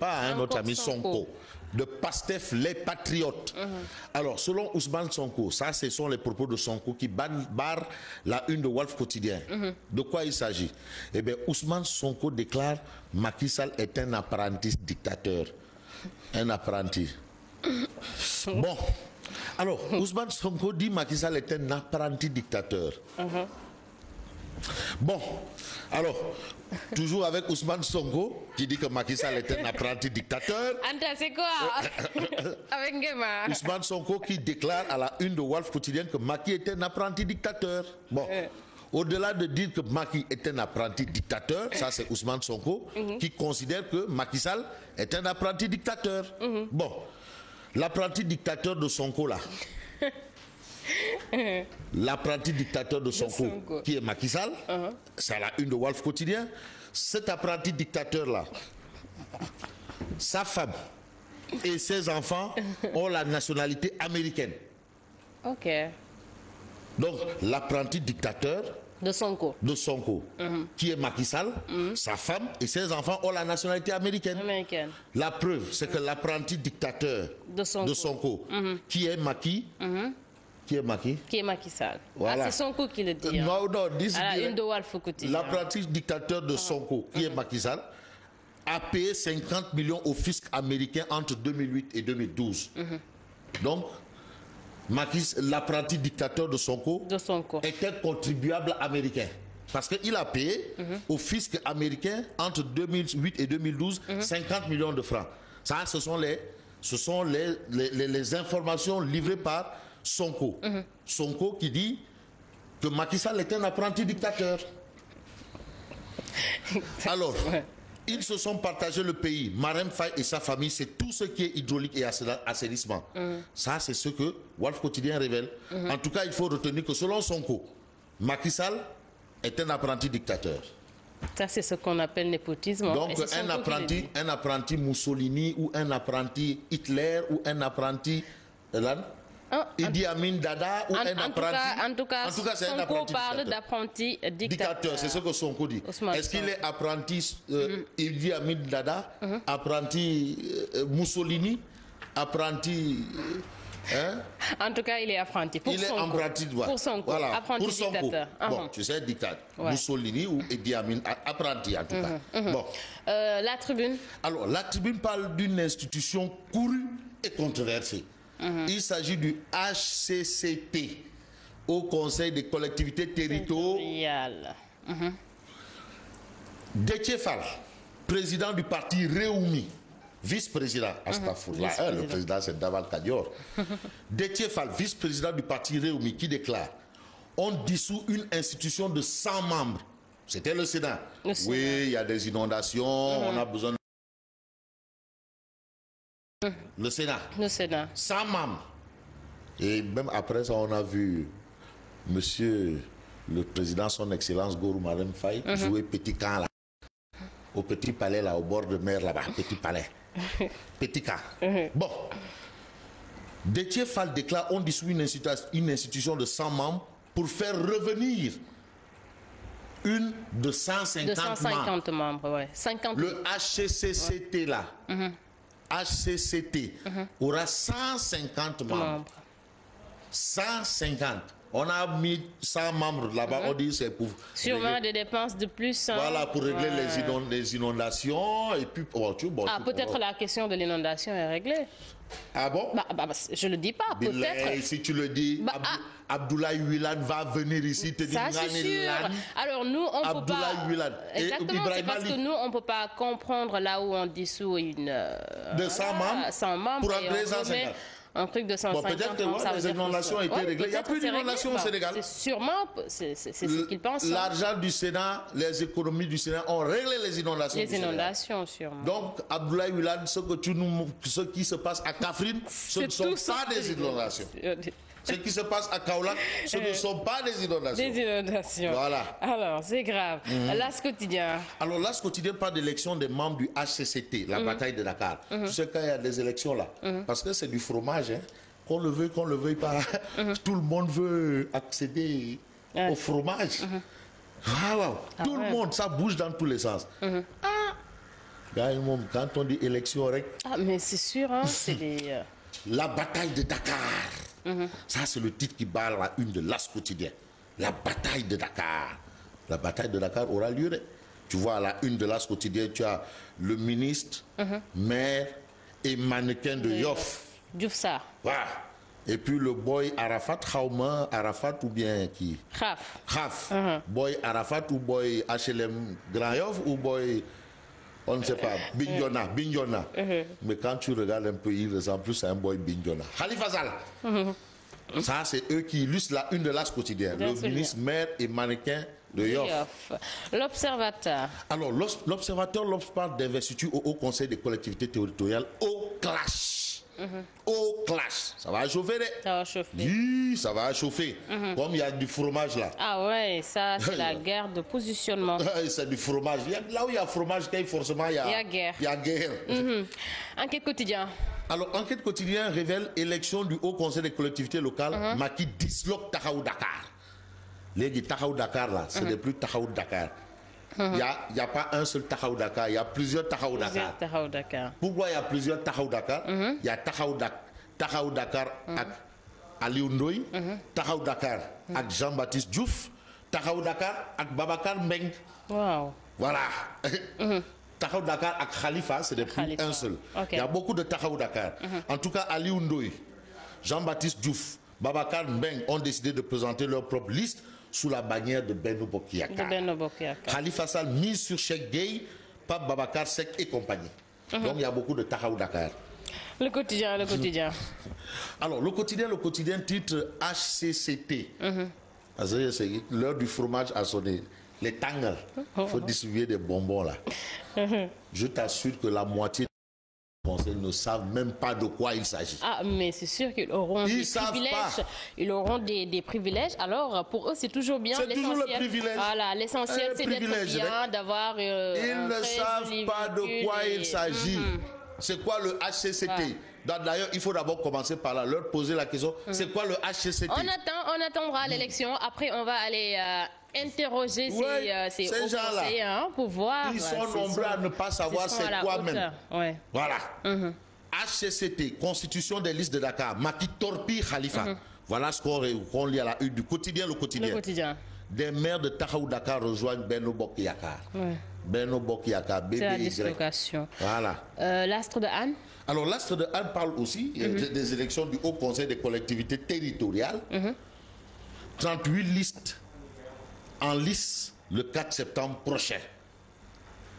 pas à notre ami Sonko, de Pastef les patriotes. Alors, selon Ousmane Sonko, ça, ce sont les propos de Sonko qui barrent la une de Walf Quotidien. De quoi il s'agit? Eh bien, Ousmane Sonko déclare Macky Sall est un apprenti dictateur. Un apprenti. Bon. Alors, Ousmane Sonko dit Macky Sall est un apprenti dictateur. Bon, alors, toujours avec Ousmane Sonko, qui dit que Macky Sall est un apprenti dictateur. Anta, c'est quoi? Avec Nguema. Ousmane Sonko qui déclare à la une de Walf Quotidien que Macky est un apprenti dictateur. Bon, au-delà de dire que Macky est un apprenti dictateur, ça c'est Ousmane Sonko, qui considère que Macky Sall est un apprenti dictateur. Bon, l'apprenti dictateur de Sonko là. L'apprenti dictateur de Sonko, qui est Macky Sall, c'est à la une de Walf Quotidien. Cet apprenti dictateur là, sa femme et ses enfants ont la nationalité américaine. Ok. Donc l'apprenti dictateur de Sonko, qui est Macky Sall, sa femme et ses enfants ont la nationalité américaine. La preuve, c'est que l'apprenti dictateur de Sonko, qui est Macky, qui est Macky? Qui est Macky Sall. Voilà. Ah, c'est Sonko qui le dit. Non, à la une de Walf Quotidien. L'apprenti dictateur de Sonko, qui est Macky Sall, a payé 50 millions au fisc américain entre 2008 et 2012. Donc, l'apprenti dictateur de Sonko était contribuable américain. Parce qu'il a payé au fisc américain entre 2008 et 2012 50 millions de francs. Ça, ce sont les informations livrées par Sonko. Sonko qui dit que Macky Sall est un apprenti dictateur. Alors, ils se sont partagés le pays. Marème Faye et sa famille, c'est tout ce qui est hydraulique et assainissement. Ça, c'est ce que Walf Quotidien révèle. En tout cas, il faut retenir que selon Sonko, Macky Sall est un apprenti dictateur. Ça, c'est ce qu'on appelle népotisme. Donc, un apprenti Mussolini ou un apprenti Hitler ou un apprenti Idi Amin Dada ou un apprenti. En tout cas, c'est un apprenti. Sonko parle d'apprenti dictateur. C'est ce que Sonko dit. Est-ce qu'il est apprenti Idi Amin Dada, apprenti Mussolini, apprenti. En tout cas, il est apprenti. Pour Sonko. Voilà. Apprenti pour Sonko. dictateur. Bon, tu sais, dictateur. Mussolini ou Idi Amin, apprenti en tout cas. Bon. La Tribune. Alors, la Tribune parle d'une institution courue et controversée. Il s'agit du HCCT, au Conseil des collectivités territoriales. Déthié Fall, président du parti Réumi, vice-président, le président c'est Daval Kadior. Déthié Fall, vice-président du parti Réumi, qui déclare: on dissout une institution de 100 membres. C'était le Sénat. Oui, il y a des inondations, on a besoin de... Le Sénat. 100 membres. Et même après ça, on a vu monsieur le président, son excellence Gorou Marème Faye, jouer petit camp là. Au petit palais là, au bord de mer là-bas. Petit palais. Petit camp. Bon. Déthié Fall déclare: on dissout une institution de 100 membres pour faire revenir une de 150 membres. Ouais. 50. Le HCCT là. HCCT aura 150 membres. 150. On a mis 100 membres là-bas, on dit c'est pour... Sûrement des dépenses de plus. Voilà, pour régler les inondations. Et puis, peut-être la question de l'inondation est réglée. Ah bon? Je le dis pas, peut-être. Si tu le dis, Abdoulaye Wilane va venir ici te dire... Ça, c'est sûr. Alors, nous, on ne peut pas... Exactement, c'est parce que nous, on ne peut pas comprendre là où on dissout une... de 100 membres pour entrer 150. Un truc de 150. Peut-être que les inondations ont été réglées. Il n'y a plus d'inondations au Sénégal. C'est sûrement ce qu'ils pensent. L'argent du Sénat, les économies du Sénat ont réglé les inondations. Les inondations, sûrement. Donc, Abdoulaye Wilane, ce qui se passe à Kaffrine, ce ne sont pas des inondations. Ce qui se passe à Kaolack, ce ne sont pas des inondations. Des inondations. Voilà. Alors, c'est grave. L'As Quotidien. Alors, l'As Quotidien parle d'élection des membres du HCCT, la bataille de Dakar. Tu sais, quand il y a des élections là, parce que c'est du fromage, qu'on le veuille pas, tout le monde veut accéder au fromage. Tout le monde, ça bouge dans tous les sens. Quand on dit élection, ah, mais c'est sûr, hein, c'est les... La bataille de Dakar. Ça, c'est le titre qui barre la une de l'As quotidien. La bataille de Dakar. La bataille de Dakar aura lieu. Tu vois, à la une de l'As quotidien, tu as le ministre, maire et mannequin de Yoff. Diouf Sarr. Voilà. Et puis le boy Arafat, Khaouma, Arafat ou bien qui? Khaf. Boy Arafat ou boy HLM Grand Yoff ou boy, on ne sait pas, Bignona. Mais quand tu regardes un peu, il ressemble plus à un boy Bignona. Khalifa Sall. Ça, c'est eux qui illustrent la une de l'As quotidien. Le ministre, maire et mannequin de Yoff. L'Observateur. Alors, l'Observateur parle d'investiture au Haut Conseil des collectivités territoriales au clash. Au clash. Ça va chauffer, Ça va chauffer. Oui, ça va chauffer. Comme il y a du fromage là. Ah ouais, ça, c'est la guerre de positionnement. C'est du fromage. Là où il y a fromage, forcément, il y a guerre. Il y a guerre. Enquête quotidien. Alors, Enquête quotidien révèle élection du Haut Conseil des collectivités locales. Macky disloque Tahaou Dakar. Les Tahaou Dakar là, ce n'est plus Tahaou Dakar. Il n'y a pas un seul Tahaou Dakar, il y a plusieurs Tahaou Dakar. Pourquoi il y a plusieurs Tahaou Dakar? Il y a Tahaou Dakar avec Aliou Ndoye, Tahaou Dakar avec Jean-Baptiste Diouf, Tahaou Dakar avec Babacar Mbeng. Wow. Voilà. Tahaou Dakar avec Khalifa, ce n'est plus un seul. Il y a beaucoup de Tahaou Dakar. En tout cas, Aliou Ndoye, Jean-Baptiste Diouf, Babacar Mbeng ont décidé de présenter leur propre liste sous la bannière de Benno Bokk Yakaar. Khalifa Sall mise sur Cheikh Gueye, Pape Babacar Seck et compagnie. Donc il y a beaucoup de Tahaou Dakar. Le quotidien. Alors le quotidien titre HCCT. L'heure du fromage a sonné. Les tangles. Il faut distribuer des bonbons là. Je t'assure que la moitié Conseils ne savent même pas de quoi il s'agit. Ah, mais c'est sûr qu'ils auront des privilèges. Ils auront des privilèges. Alors, pour eux, c'est toujours bien. C'est toujours le privilège. Voilà, l'essentiel, c'est d'être bien, d'avoir... ils ne savent pas de quoi il s'agit. C'est quoi le HCCT? D'ailleurs, il faut d'abord commencer par là, leur poser la question, c'est quoi le HCCT? On attendra l'élection. Après, on va aller... interroger ces hauts conseillers pour voir. Ils sont nombreux à ne pas savoir c'est quoi même. Voilà. HCCT, Constitution des listes de Dakar, Macky torpille Khalifa. Voilà ce qu'on lit à la une du quotidien, le quotidien. Des maires de Tahaou Dakar rejoignent Benno Bokk Yakaar. Benno Bokk Yakaar, BBY. C'est la dislocation. Voilà. L'astre de Anne. Alors l'astre de Anne parle aussi des élections du Haut Conseil des collectivités territoriales. 38 listes en lice le 4 septembre prochain.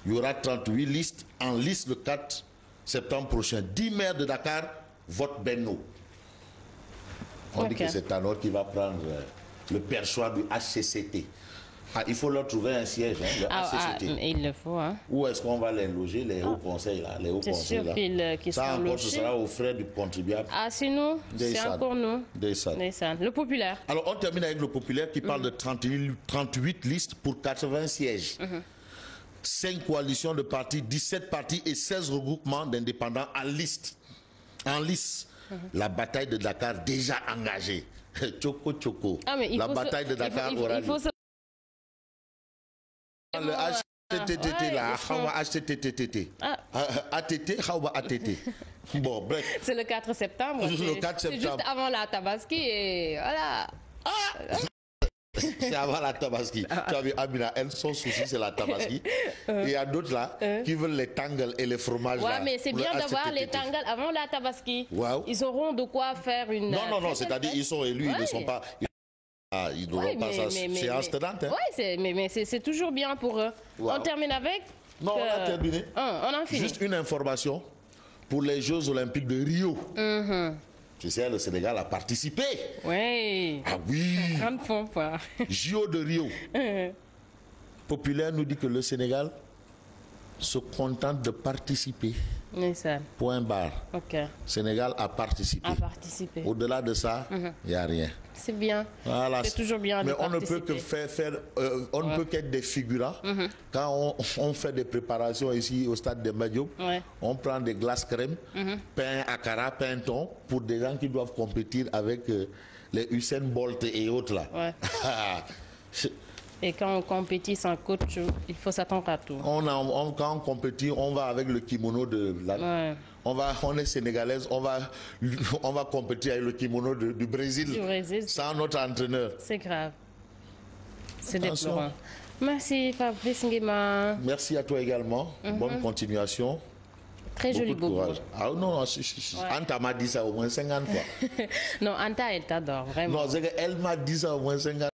Il y aura 38 listes en lice le 4 septembre prochain. 10 maires de Dakar votent Benno. On dit que c'est Tanor qui va prendre le perchoir du HCCT. Ah, il faut leur trouver un siège, le HCCT. Il le faut. Hein. Où est-ce qu'on va les loger, les hauts conseils là, C'est sûr qu'ils ça encore, ce sera aux frais du contribuable. Ah, c'est nous. C'est encore nous. Le populaire. Alors, on termine avec le populaire qui parle de 38 listes pour 80 sièges. 5 coalitions de partis, 17 partis et 16 regroupements d'indépendants en liste. En lice. La bataille de Dakar déjà engagée. Tchoko. La bataille de Dakar aura lieu. Le HTTT là, HTTT. ATT. Bon, bref. C'est le 4 septembre. Le 4 septembre. C'est juste avant la Tabaski et voilà. C'est avant la Tabaski. Tu as vu, Amina, elle, son souci, c'est la Tabaski. Il y a d'autres là qui veulent les tangles et les fromages. Ouais, mais c'est bien d'avoir les tangles avant la Tabaski. Wow. Ils auront de quoi faire une. Non, c'est-à-dire ils sont élus, ils ne sont pas. Ils n'auront pas ça séance tenante. Oui, mais c'est toujours bien pour eux. Wow. On termine avec. Non, on a terminé. On a fini. Juste une information pour les Jeux Olympiques de Rio. Tu sais, le Sénégal a participé. Oui. Ah oui. Grande pompe. JO de Rio. Populaire nous dit que le Sénégal se contente de participer. Point barre. Sénégal a participé. Au-delà de ça, il n'y a rien. C'est bien. Voilà. C'est toujours bien. Mais on ne peut que on ne peut qu'être des figurants. Quand on fait des préparations ici au stade de Madiop, on prend des glaces crème, pain akara, pain thon pour des gens qui doivent compétir avec les Usain Bolt et autres là. Et quand on compétit sans coach, il faut s'attendre à tout. Quand on compétit, on va avec le kimono de la... Ouais. On est sénégalaise, on va compétir avec le kimono du Brésil. Du Brésil. Sans notre entraîneur. C'est grave. C'est déplorant. Merci Fabrice Nguema. Merci à toi également. Bonne continuation. Très joli bobo. Ah non, Anta m'a dit ça au moins 50 fois. Non, Anta, elle t'adore, vraiment. Non, c'est qu'elle m'a dit ça au moins 50 fois.